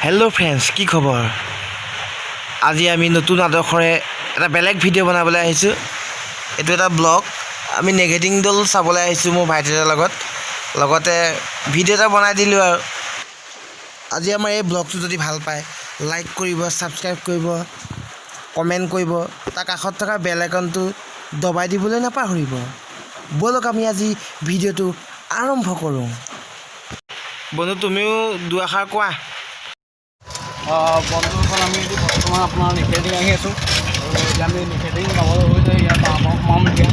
Hello' friends, কি খবৰ? আজি আমি নতুন আদৰ্শৰে এটা বেলেগ ভিডিঅ' বনাবলৈ আহিছোঁ। এইটো এটা ব্লগ। আমি নেগেটিং দল চাবলৈ আহিছোঁ মোৰ ভাইটিৰ লগতে ভিডিঅ' এটা বনাই দিলোঁ আৰু আজি আমাৰ এই ব্লগটো যদি ভাল পায় লাইক কৰিব, ছাবস্ক্ৰাইব কৰিব, কমেণ্ট কৰিব, তাৰ কাষত থকা বেল আইকনটো দবাই দিবলৈ নাপাহৰিব। ব'লক আমি আজি ভিডিঅ'টো আৰম্ভ কৰোঁ। বন্ধু, তুমিও দুআষাৰ কোৱা। বন্ধুসকল, আমি এতিয়া বৰ্তমান আপোনাৰ নিষেধিং আহি আছোঁ আৰু এতিয়া আমি নিষেধিং যাবলৈ হৈছে। ইয়াৰ পৰা সোমাম এতিয়া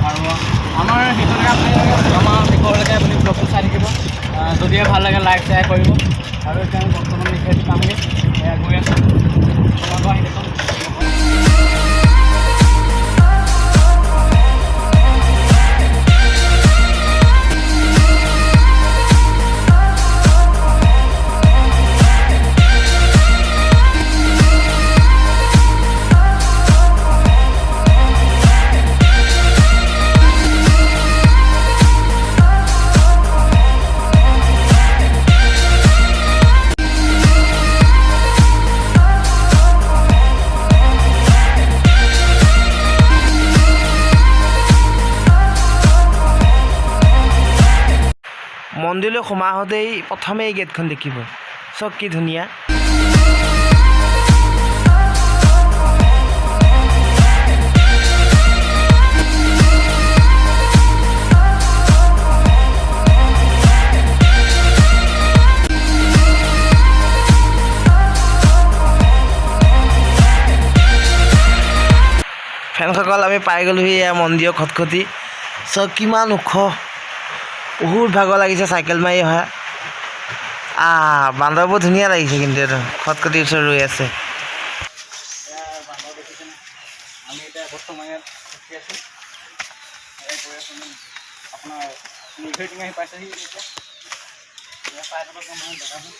আৰু আমাৰ সেইটোলৈকে আপুনি আমাৰ শেষলৈকে আপুনি ব্লগটো চাই থাকিব। যদিহে ভাল লাগে লাইক শ্বেয়াৰ কৰিব আৰু এতিয়া আমি বৰ্তমান নিষেধিং আমি গৈ আছোঁ। আপোনালোকৰ আহি দেখোন মন্দিৰলৈ সোমাই আহোঁতেই প্ৰথমে এই গেটখন দেখিব। চাওক কি ধুনীয়া। ফ্ৰেণ্ডসকল, আমি পাই গ'লোহি এয়া মন্দিৰৰ খটখটি। চাওক কিমান ওখ, বহুত ভাগৰ লাগিছে চাইকেল মাৰি অহা। বান্দৰবোৰ ধুনীয়া লাগিছে, কিন্তু এইটো খটখটিৰ ওচৰত ৰৈ আছে। বান্দৰ দেখিছেনে? আমি এতিয়া বৰ্তমান ইয়াত ৰখি আছোঁ। আপোনাৰ নিষেধিং আহি পাইছেহি এতিয়া পাই যাব জেগাবোৰ।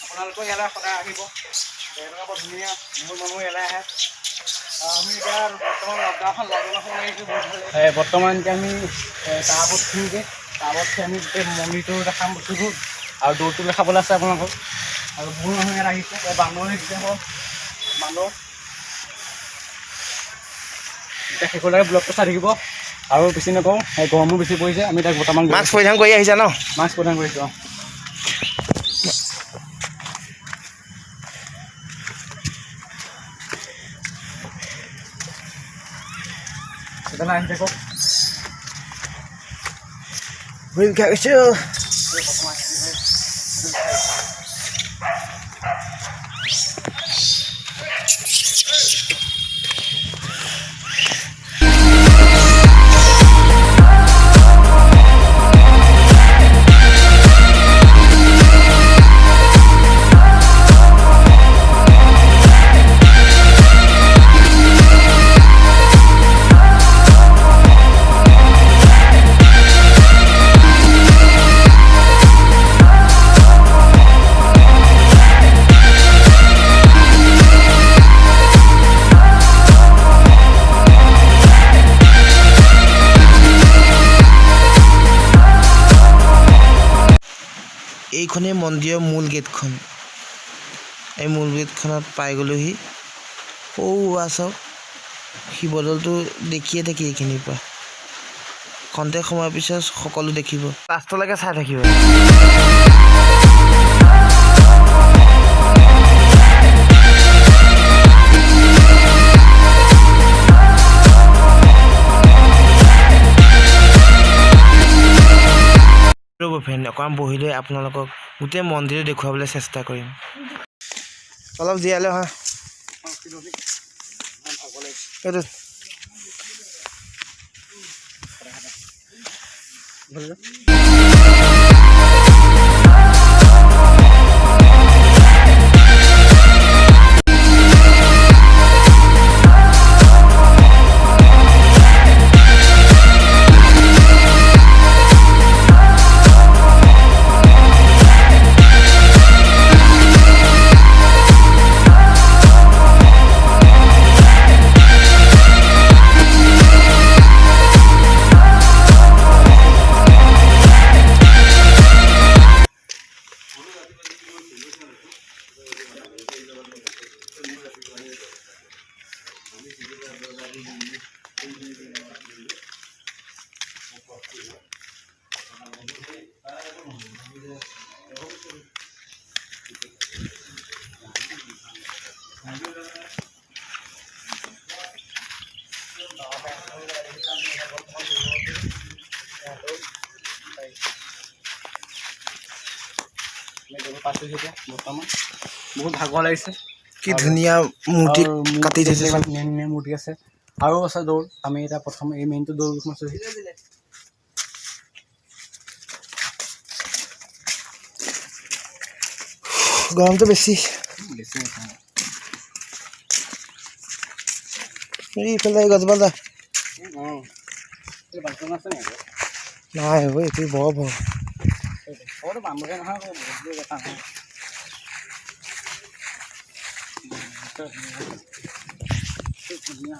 আপোনালোকেও ইয়ালৈ সদায় আহিব। জেগাটো বৰ ধুনীয়া, বহুত মানুহ ইয়ালৈ আহে। আমি এতিয়া বৰ্তমান লকডাউনখন আহিছোঁ। বৰ্তমান এতিয়া আমি টাবত ফুৰোঁগৈ। টাবত আমি গোটেই মন্দিৰটো দেখাম বস্তুবোৰ আৰু দৌৰটো দেখাবলৈ আছে আপোনালোকক। আৰু বহুত মানুহ ইয়াত আহিছে। বান্দৰ আহিছে, বান্দৰ এতিয়া শেষলৈকে ব্লগটো চাই থাকিব আৰু বেছি নকওঁ, গৰমো বেছি পৰিছে। আমি তাক বৰ্তমান মাস্ক পৰিধান কৰি আহিছা ন? মাস্ক প্ৰদান কৰিছোঁ। সেইকাৰণে আহি থাকক। ভৰি বিষাই গৈছে। এইখনেই মন্দিৰৰ মূল গেটখন। এই মূল গেটখনত পাই গ'লোহি। চাওক, শিৱদৌলটো দেখিয়ে থাকি এইখিনিৰ পৰা খন্তেক সময়ৰ পিছত সকলো দেখিব। লাষ্টলৈকে চাই থাকিব। ৰ'ব ফ্ৰেণ্ড, অকণমান বহি লৈ আপোনালোকক গোটেই মন্দিৰটো দেখুৱাবলৈ চেষ্টা কৰিম। অলপ জীয়ালে হয়। আমি দৌল পাইছোঁ এতিয়া বৰ্তমান বহুত ভাগৰ লাগিছে কি ধুনীয়া মূৰ্তি কাটি থৈছে চব। ধুনীয়া মূৰ্তি আছে আৰু আছে দৌল আমি এতিয়া প্ৰথম এই মেইনটো দৌল সোমাইছোঁহি গৰমটো বেছি বেছি ইফালে গছজোপা যা অঁ এই বাথৰুম আছে নেকি নাই ঐ এইটো বৰ ভয় ঘৰটো বান্ধে নহয় আকৌ এটা নহয় ধুনীয়া